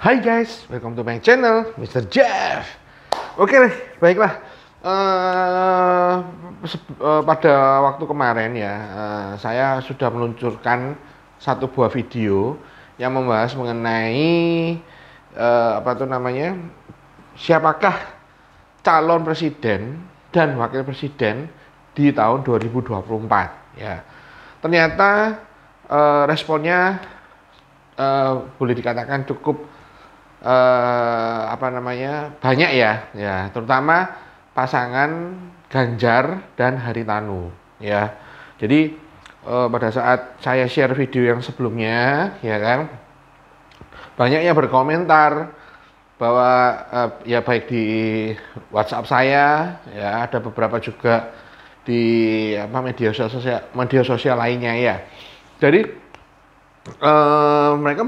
Hai guys, welcome to my channel, Mr. Jeff. Oke, baiklah. Pada waktu kemarin ya, saya sudah meluncurkan satu buah video yang membahas mengenai siapakah calon presiden dan wakil presiden di tahun 2024 ya. Ternyata responnya boleh dikatakan cukup banyak ya, terutama pasangan Ganjar dan Haritanu ya. Jadi pada saat saya share video yang sebelumnya ya kan, banyak yang berkomentar bahwa ya baik di WhatsApp saya ya, ada beberapa juga di media sosial lainnya ya. Jadi mereka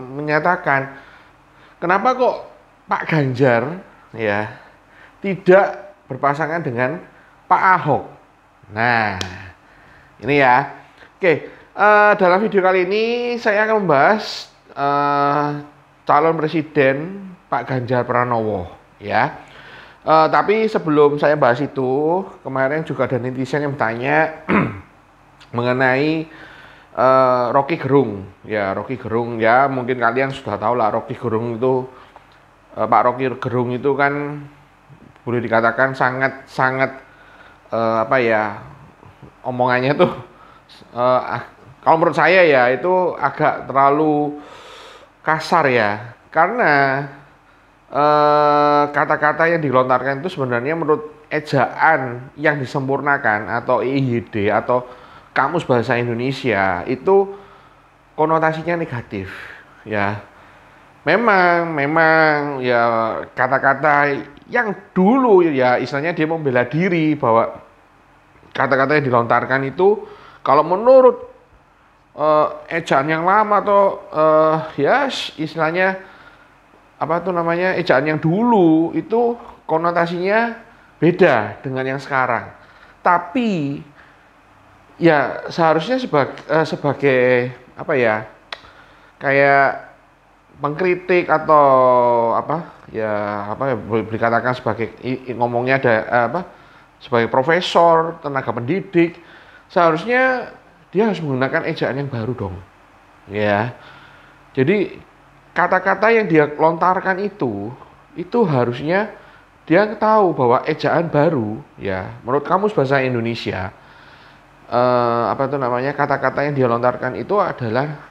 menyatakan, kenapa kok Pak Ganjar ya tidak berpasangan dengan Pak Ahok? Nah, ini ya. Oke, dalam video kali ini saya akan membahas calon presiden Pak Ganjar Pranowo ya. Tapi sebelum saya bahas itu, kemarin juga ada netizen yang bertanya mengenai Rocky Gerung ya. Rocky Gerung ya, mungkin kalian sudah tahu lah, Rocky Gerung itu Pak Rocky Gerung itu kan boleh dikatakan sangat omongannya tuh kalau menurut saya ya itu agak terlalu kasar ya, karena kata-kata yang dilontarkan itu sebenarnya menurut ejaan yang disempurnakan atau IHD atau Kamus Bahasa Indonesia itu konotasinya negatif ya. Memang ya kata-kata yang dulu ya istilahnya dia membela diri bahwa kata-kata yang dilontarkan itu kalau menurut ejaan yang lama atau ya istilahnya ejaan yang dulu itu konotasinya beda dengan yang sekarang. Tapi ya seharusnya sebagai kayak pengkritik atau boleh dikatakan sebagai ngomongnya sebagai profesor, tenaga pendidik, seharusnya dia harus menggunakan ejaan yang baru dong ya. Jadi kata-kata yang dia lontarkan itu harusnya dia tahu bahwa ejaan baru ya menurut Kamus Bahasa Indonesia, kata-kata yang dia lontarkan itu adalah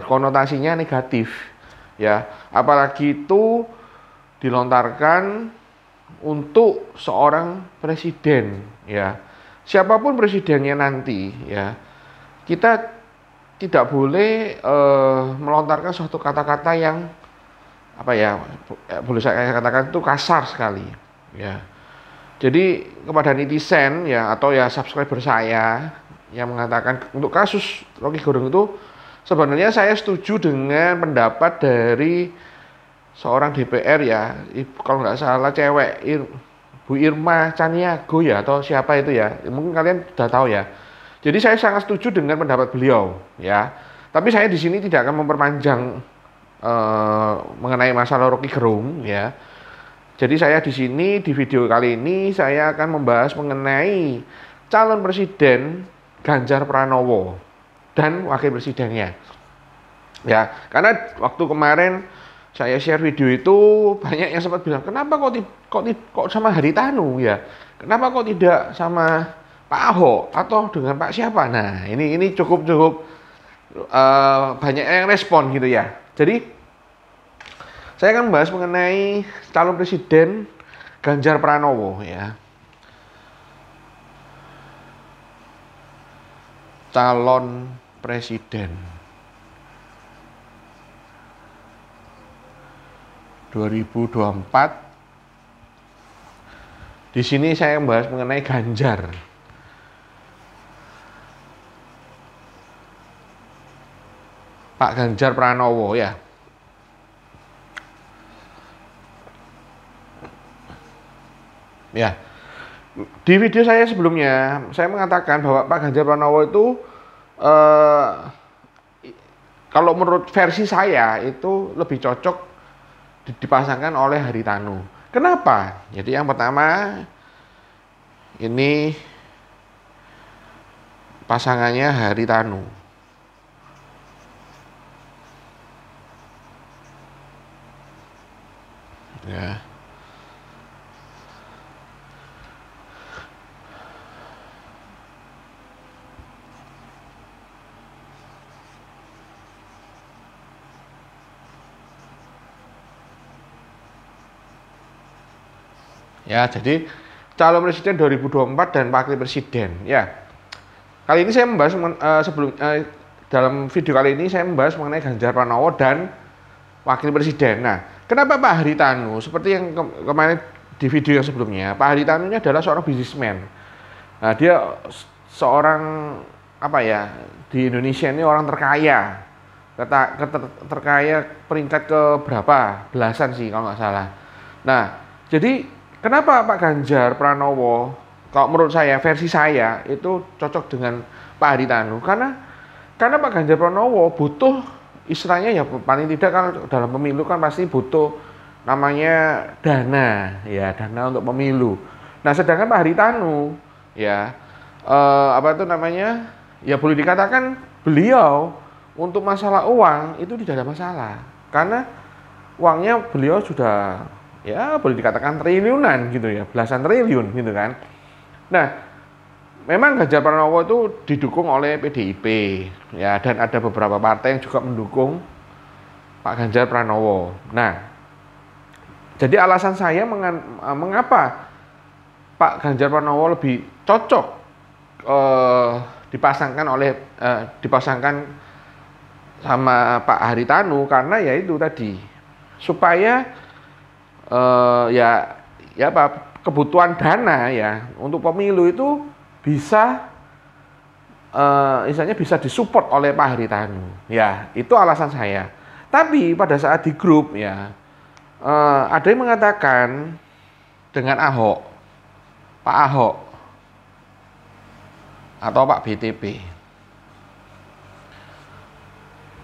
konotasinya negatif ya, apalagi itu dilontarkan untuk seorang presiden ya. Siapapun presidennya nanti ya, kita tidak boleh melontarkan suatu kata-kata yang boleh saya katakan itu kasar sekali ya. Jadi kepada netizen ya atau ya subscriber saya yang mengatakan untuk kasus Rocky Gerung itu, sebenarnya saya setuju dengan pendapat dari seorang DPR ya, kalau nggak salah cewek, Bu Irma Caniago ya atau siapa itu ya, mungkin kalian sudah tahu ya. Jadi saya sangat setuju dengan pendapat beliau ya. Tapi saya di sini tidak akan memperpanjang mengenai masalah Rocky Gerung ya. Jadi saya di sini di video kali ini saya akan membahas mengenai calon presiden Ganjar Pranowo dan wakil presidennya. Ya, karena waktu kemarin saya share video itu banyak yang sempat bilang, kenapa kok sama Haritanu ya? Kenapa kok tidak sama Pak Ahok atau dengan Pak siapa? Nah, ini cukup banyak yang respon gitu ya. Jadi saya akan membahas mengenai calon presiden Ganjar Pranowo ya. Calon presiden 2024. Di sini saya membahas mengenai Ganjar. Pak Ganjar Pranowo ya. Ya, di video saya sebelumnya saya mengatakan bahwa Pak Ganjar Pranowo itu kalau menurut versi saya itu lebih cocok dipasangkan oleh Haritanu. Kenapa? Jadi yang pertama ini pasangannya Haritanu. Ya. Ya, jadi calon presiden 2024 dan wakil presiden. Ya, kali ini saya membahas dalam video kali ini saya membahas mengenai Ganjar Pranowo dan wakil presiden. Nah, kenapa Pak Haritanu? Seperti yang kemarin di video yang sebelumnya, Pak Haritanu ini adalah seorang bisnismen. Nah, dia seorang apa ya, di Indonesia ini orang terkaya. Terkaya peringkat ke berapa? Belasan sih kalau nggak salah. Nah, jadi kenapa Pak Ganjar Pranowo, kalau menurut saya, versi saya itu cocok dengan Pak Haritanu? Karena Pak Ganjar Pranowo butuh, istilahnya ya paling tidak kan dalam pemilu kan pasti butuh namanya dana, ya dana untuk pemilu. Nah, sedangkan Pak Haritanu, ya apa itu namanya, ya boleh dikatakan beliau untuk masalah uang itu tidak ada masalah, karena uangnya beliau sudah ya boleh dikatakan triliunan gitu ya, belasan triliun gitu kan. Nah, memang Ganjar Pranowo itu didukung oleh PDIP ya, dan ada beberapa partai yang juga mendukung Pak Ganjar Pranowo. Nah, jadi alasan saya mengapa Pak Ganjar Pranowo lebih cocok dipasangkan sama Pak Haritanu, karena ya itu tadi, supaya ya apa, kebutuhan dana ya untuk pemilu itu bisa misalnya bisa disupport oleh Pak Haritanu. Ya, itu alasan saya. Tapi pada saat di grup ya ada yang mengatakan dengan Ahok, Pak Ahok atau Pak BTP,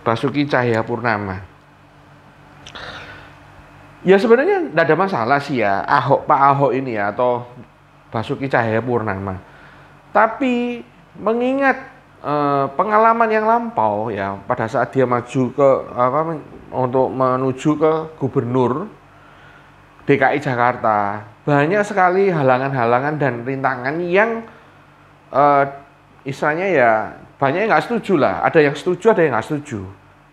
Basuki Cahayapurnama. Ya sebenarnya tidak ada masalah sih ya, Pak Ahok ini ya, atau Basuki Cahayapurnama. Tapi mengingat pengalaman yang lampau ya, pada saat dia maju ke untuk menuju ke gubernur DKI Jakarta, banyak sekali halangan-halangan dan rintangan yang istilahnya ya banyak yang nggak setuju lah. Ada yang setuju, ada yang nggak setuju,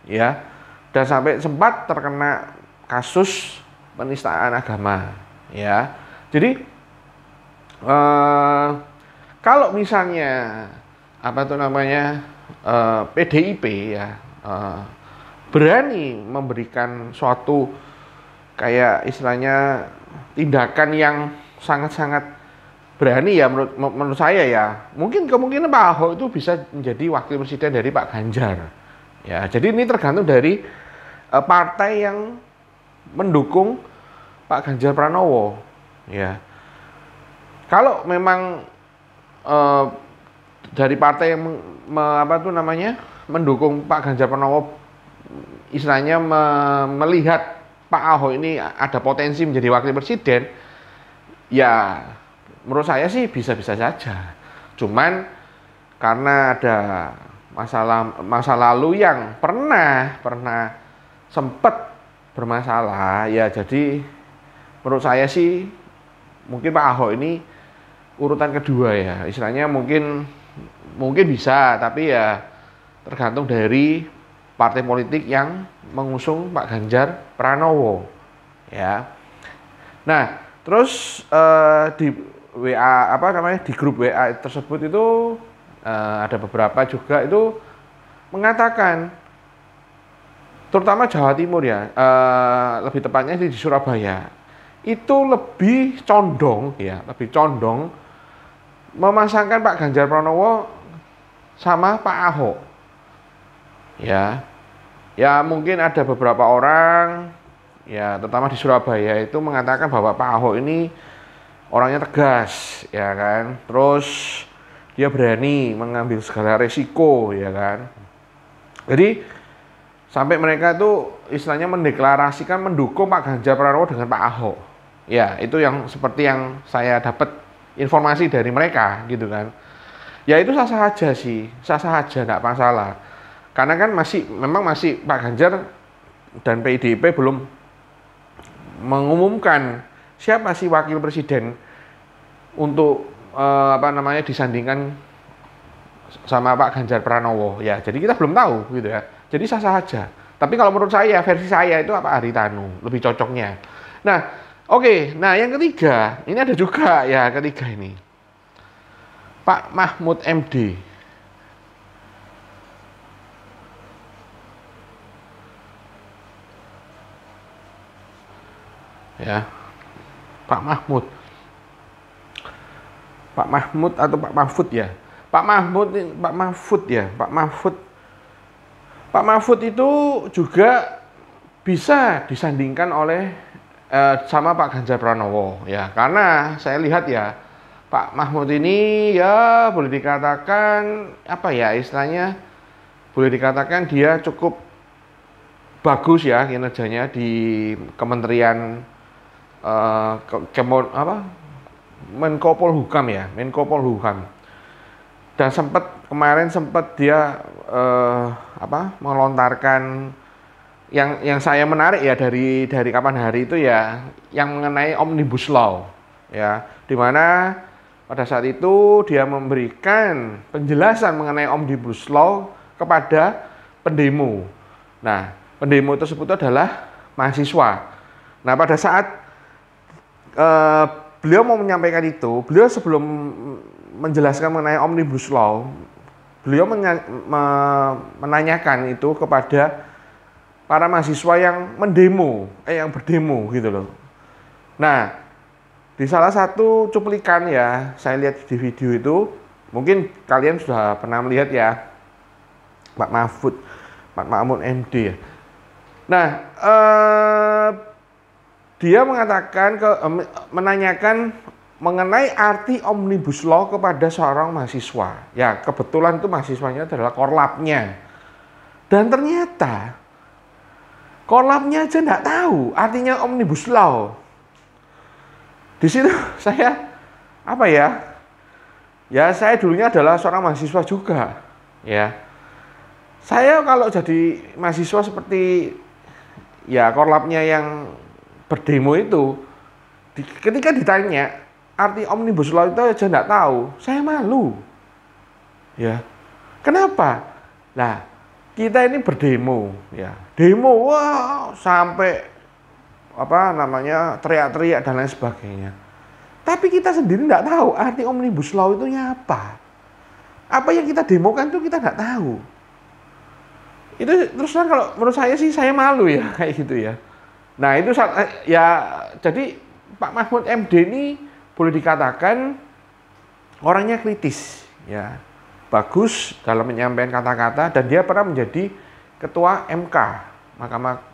ya. Dan sampai sempat terkena kasus penistaan agama, ya. Jadi kalau misalnya apa itu namanya PDIP ya berani memberikan suatu kayak istilahnya tindakan yang sangat-sangat berani ya, menurut saya ya, mungkin kemungkinan Pak Ahok itu bisa menjadi wakil presiden dari Pak Ganjar. Ya, jadi ini tergantung dari partai yang mendukung Pak Ganjar Pranowo. Ya, kalau memang dari partai yang mendukung Pak Ganjar Pranowo, istilahnya melihat Pak Ahok ini ada potensi menjadi wakil presiden, ya menurut saya sih bisa-bisa saja. Cuman karena ada masa lalu yang pernah sempat bermasalah, ya jadi menurut saya sih mungkin Pak Ahok ini urutan kedua ya, istilahnya mungkin bisa, tapi ya tergantung dari partai politik yang mengusung Pak Ganjar Pranowo, ya. Nah, terus di WA di grup WA tersebut itu ada beberapa juga itu mengatakan, terutama Jawa Timur ya, lebih tepatnya di Surabaya, itu lebih condong memasangkan Pak Ganjar Pranowo sama Pak Ahok. Ya mungkin ada beberapa orang ya, terutama di Surabaya itu mengatakan bahwa Pak Ahok ini orangnya tegas, ya kan. Terus dia berani mengambil segala resiko, ya kan. Jadi Sampai mereka itu istilahnya mendeklarasikan mendukung Pak Ganjar Pranowo dengan Pak Ahok. Ya, itu yang seperti yang saya dapat informasi dari mereka gitu kan. Ya itu sah-sah aja sih, sah-sah aja, nggak masalah. Karena kan memang masih Pak Ganjar dan PDIP belum mengumumkan siapa sih wakil presiden untuk disandingkan sama Pak Ganjar Pranowo ya. Jadi kita belum tahu gitu ya. Jadi sah-sah aja. Tapi kalau menurut saya, versi saya itu Pak Haritanu lebih cocoknya. Nah, oke. Nah, yang ketiga, ini ada juga ya ketiga ini. Pak Mahfud MD. Ya. Pak Mahfud. Pak Mahfud atau Pak Mahfud ya. Pak Mahfud ya, Pak Mahfud. Pak Mahfud itu juga bisa disandingkan oleh sama Pak Ganjar Pranowo ya, karena saya lihat ya Pak Mahfud ini ya boleh dikatakan apa ya istilahnya, boleh dikatakan dia cukup bagus ya kinerjanya di Kementerian Menko Polhukam ya, Menko Polhukam. Dan kemarin sempat dia melontarkan yang saya menarik ya dari kapan hari itu ya, yang mengenai Omnibus Law ya, dimana pada saat itu dia memberikan penjelasan mengenai Omnibus Law kepada pendemo. Nah, pendemo tersebut adalah mahasiswa. Nah, pada saat beliau mau menyampaikan itu, beliau sebelum menjelaskan mengenai Omnibus Law, beliau menanyakan itu kepada para mahasiswa yang yang berdemo gitu loh. Nah, di salah satu cuplikan ya, saya lihat di video itu, mungkin kalian sudah pernah melihat ya, Pak Mahfud MD ya. Nah, dia menanyakan mengenai arti Omnibus Law kepada seorang mahasiswa. Ya, kebetulan itu mahasiswanya adalah korlapnya. Dan ternyata korlapnya aja nggak tahu artinya Omnibus Law. Di situ saya saya dulunya adalah seorang mahasiswa juga. Ya, saya kalau jadi mahasiswa seperti ya korlapnya yang berdemo itu, ketika ditanya arti Omnibus Law itu aja nggak tahu, saya malu. Ya, kenapa? Nah, kita ini berdemo, ya, demo, wah, sampai teriak-teriak dan lain sebagainya. Tapi kita sendiri nggak tahu arti Omnibus Law itu apa. Apa yang kita demokan itu kita nggak tahu. Itu terus kalau menurut saya sih saya malu ya kayak gitu ya. Nah itu ya, jadi Pak Mahfud MD ini boleh dikatakan orangnya kritis ya, bagus dalam menyampaikan kata-kata, dan dia pernah menjadi ketua Mahkamah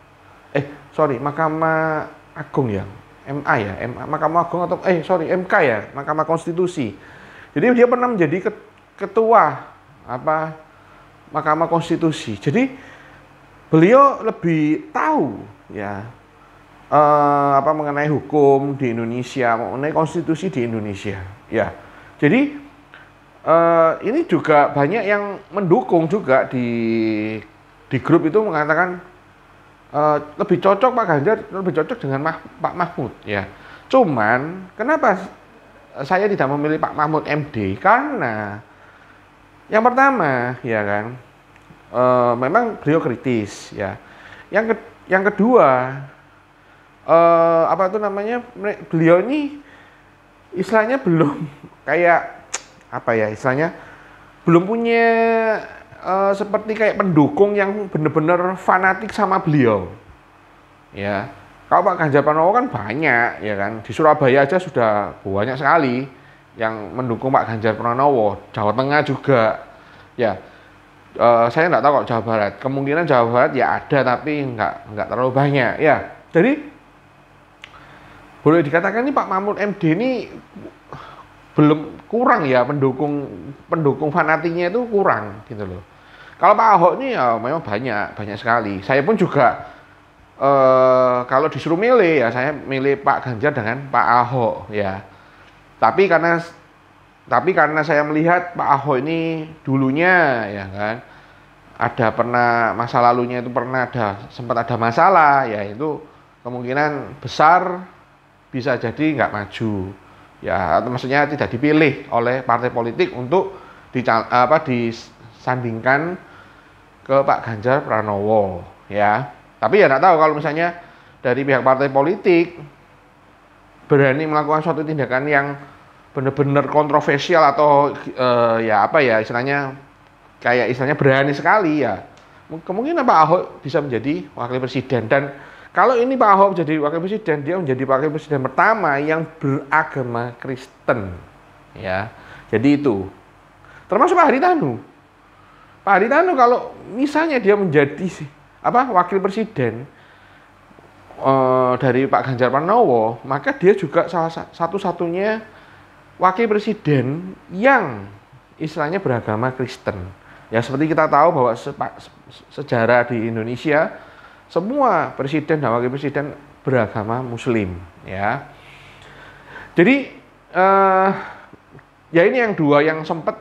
Agung ya, Mahkamah Agung atau MK ya, Mahkamah Konstitusi. Jadi dia pernah menjadi ketua Mahkamah Konstitusi. Jadi beliau lebih tahu ya mengenai hukum di Indonesia, mengenai konstitusi di Indonesia. Ya, jadi ini juga banyak yang mendukung juga di grup itu mengatakan lebih cocok Pak Ganjar, lebih cocok dengan Pak Mahfud. Ya, cuman kenapa saya tidak memilih Pak Mahfud MD? Karena yang pertama, ya kan, memang beliau kritis. Ya, yang kedua. Beliau ini istilahnya belum belum punya seperti kayak pendukung yang benar-benar fanatik sama beliau ya. Kalau Pak Ganjar Pranowo kan banyak ya kan, di Surabaya aja sudah banyak sekali yang mendukung Pak Ganjar Pranowo, Jawa Tengah juga ya. Saya nggak tahu kalau Jawa Barat, kemungkinan Jawa Barat ya ada tapi nggak terlalu banyak ya. Jadi boleh dikatakan ini Pak Mahfud MD ini belum kurang ya, pendukung fanatiknya itu kurang gitu loh. Kalau Pak Ahok ini ya memang banyak sekali. Saya pun juga kalau disuruh milih ya saya milih Pak Ganjar dengan Pak Ahok ya. Tapi karena saya melihat Pak Ahok ini dulunya ya kan ada pernah masa lalunya itu sempat ada masalah ya, itu kemungkinan besar bisa jadi nggak maju ya, atau maksudnya tidak dipilih oleh partai politik untuk disandingkan ke Pak Ganjar Pranowo ya. Tapi ya nggak tahu kalau misalnya dari pihak partai politik berani melakukan suatu tindakan yang benar-benar kontroversial atau istilahnya berani sekali ya, kemungkinan Pak Ahok bisa menjadi wakil presiden. Dan kalau ini Pak Ahok menjadi wakil presiden, dia menjadi wakil presiden pertama yang beragama Kristen ya. Jadi itu termasuk Pak Haritanu. Pak Haritanu kalau misalnya dia menjadi wakil presiden dari Pak Ganjar Pranowo, maka dia juga salah satu-satunya wakil presiden yang istilahnya beragama Kristen. Ya seperti kita tahu bahwa sejarah di Indonesia semua presiden dan wakil presiden beragama Muslim ya. Jadi ya ini yang dua yang sempat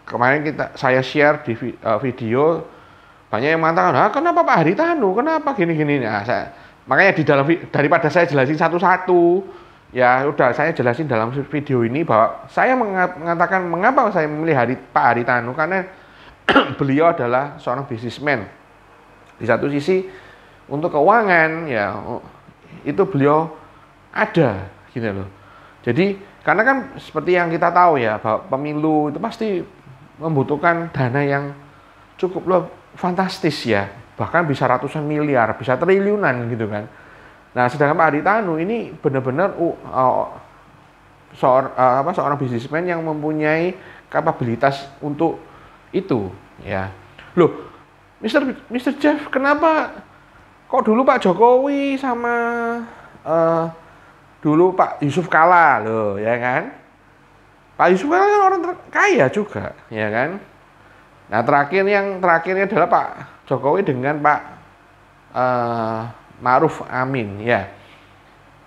kemarin saya share di video. Banyak yang mengatakan, kenapa Pak Haritanu, kenapa gini-gini. Nah, makanya daripada saya jelasin satu-satu, ya udah saya jelasin dalam video ini bahwa saya mengatakan mengapa saya memilih Pak Haritanu, karena beliau adalah seorang bisnismen. Di satu sisi untuk keuangan ya itu beliau ada gitu loh. Jadi karena kan seperti yang kita tahu ya bahwa pemilu itu pasti membutuhkan dana yang cukup loh, fantastis ya, bahkan bisa ratusan miliar, bisa triliunan gitu kan. Nah, sedangkan Pak Haritanu ini benar-benar seorang bisnismen yang mempunyai kapabilitas untuk itu ya. Loh, Mr. Jeff, kenapa kok dulu Pak Jokowi sama dulu Pak Yusuf Kalla loh ya kan? Pak Yusuf Kalla kan orang kaya juga ya kan? Nah, terakhirnya adalah Pak Jokowi dengan Pak Ma'ruf Amin ya.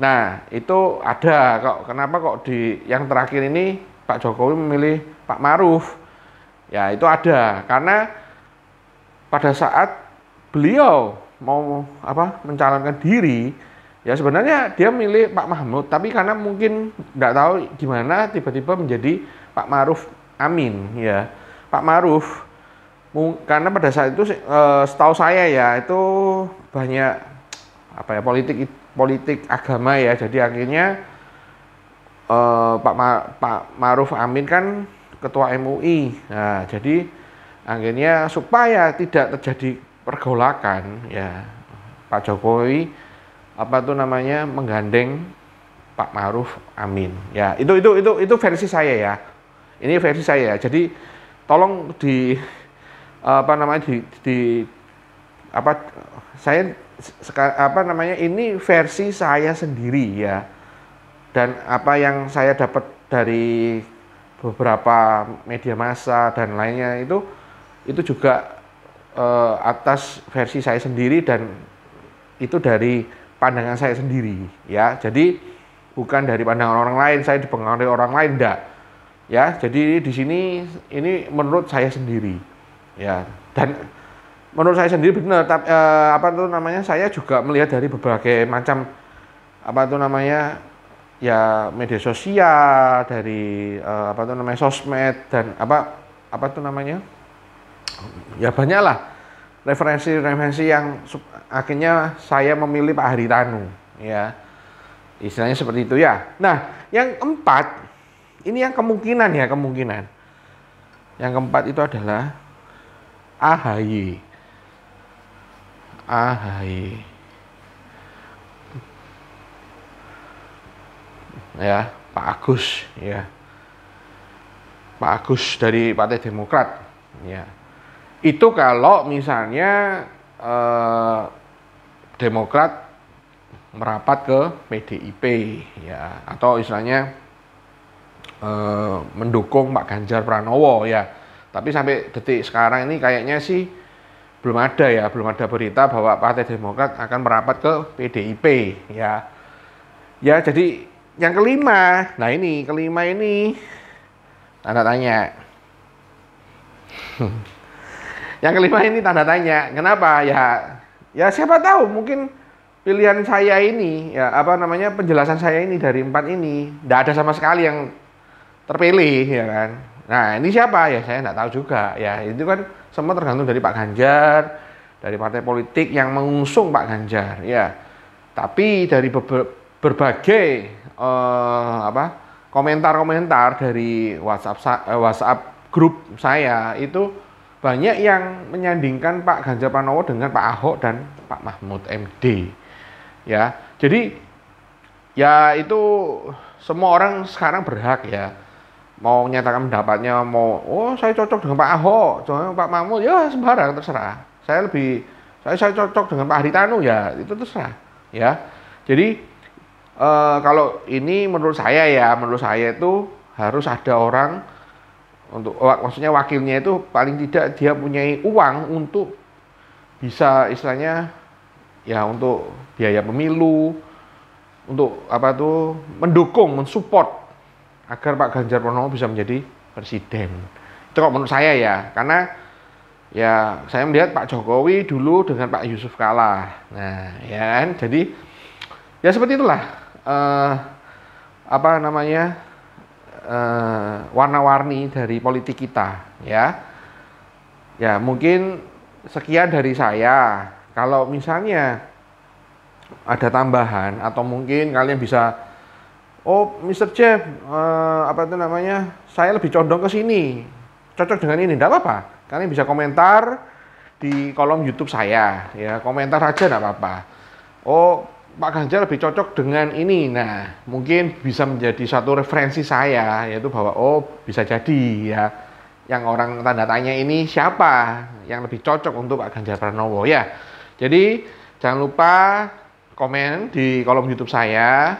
Nah, itu ada kok. Kenapa kok di yang terakhir ini Pak Jokowi memilih Pak Ma'ruf? Ya, itu ada karena pada saat beliau mau mencalonkan diri, ya sebenarnya dia milih Pak Mahfud, tapi karena mungkin nggak tahu gimana tiba-tiba menjadi Pak Ma'ruf Amin ya. Pak Ma'ruf karena pada saat itu setahu saya ya itu banyak politik agama ya, jadi akhirnya Pak Ma'ruf Amin kan ketua MUI. Nah, jadi akhirnya supaya tidak terjadi pergolakan ya Pak Jokowi menggandeng Pak Ma'ruf Amin ya. Itu versi saya ya, ini versi saya. Jadi tolong ini versi saya sendiri ya, dan apa yang saya dapat dari beberapa media massa dan lainnya itu juga atas versi saya sendiri, dan itu dari pandangan saya sendiri ya. Jadi bukan dari pandangan orang lain, saya dipengaruhi orang lain enggak ya. Jadi di sini ini menurut saya sendiri ya, dan menurut saya sendiri benar. Saya juga melihat dari berbagai macam media sosial, dari sosmed, dan ya banyaklah referensi yang akhirnya saya memilih Pak Haritanu ya, istilahnya seperti itu ya. Nah, yang keempat ini yang kemungkinan yang keempat itu adalah AHY ya, Pak Agus ya, Pak Agus dari Partai Demokrat ya. Itu kalau misalnya Demokrat merapat ke PDIP ya, atau istilahnya mendukung Pak Ganjar Pranowo ya. Tapi sampai detik sekarang ini kayaknya sih belum ada berita bahwa Partai Demokrat akan merapat ke PDIP ya. Ya, jadi yang kelima, kelima ini tanda tanya. Yang kelima ini tanda tanya. Kenapa? Ya siapa tahu mungkin pilihan saya ini, penjelasan saya ini dari 4 ini tidak ada sama sekali yang terpilih, ya kan. Nah, ini siapa? Ya saya tidak tahu juga. Ya, itu kan semua tergantung dari Pak Ganjar, dari partai politik yang mengusung Pak Ganjar, ya. Tapi dari berbagai komentar-komentar dari WhatsApp grup saya itu banyak yang menyandingkan Pak Ganjar Pranowo dengan Pak Ahok dan Pak Mahfud MD. Ya, jadi ya itu semua orang sekarang berhak ya mau menyatakan pendapatnya, saya cocok dengan Pak Ahok, dengan Pak Mahfud, ya sembarang terserah. Saya cocok dengan Pak Haritanu, ya itu terserah. Ya, jadi kalau ini menurut saya itu harus ada orang maksudnya wakilnya itu paling tidak dia punya uang untuk bisa istilahnya ya untuk biaya pemilu, untuk mendukung, mensupport agar Pak Ganjar Pranowo bisa menjadi presiden. Itu kok menurut saya ya, karena ya saya melihat Pak Jokowi dulu dengan Pak Yusuf Kala. Nah, ya kan, jadi ya seperti itulah warna-warni dari politik kita, ya. Ya, mungkin sekian dari saya. Kalau misalnya ada tambahan atau mungkin kalian bisa, Mr. Jeff, saya lebih condong ke sini, cocok dengan ini, enggak apa-apa. Kalian bisa komentar di kolom YouTube saya, ya, komentar aja enggak apa-apa. Pak Ganjar lebih cocok dengan ini. Nah, mungkin bisa menjadi satu referensi saya, yaitu bahwa bisa jadi ya, yang orang tanda tanya ini siapa yang lebih cocok untuk Pak Ganjar Pranowo ya. Jadi jangan lupa komen di kolom YouTube saya.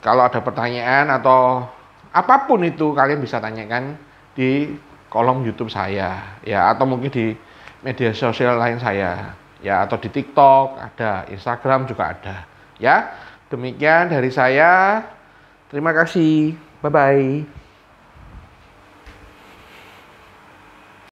Kalau ada pertanyaan atau apapun itu kalian bisa tanyakan di kolom YouTube saya ya, atau mungkin di media sosial lain saya. Ya, atau di TikTok ada, Instagram juga ada. Ya, demikian dari saya. Terima kasih. Bye-bye.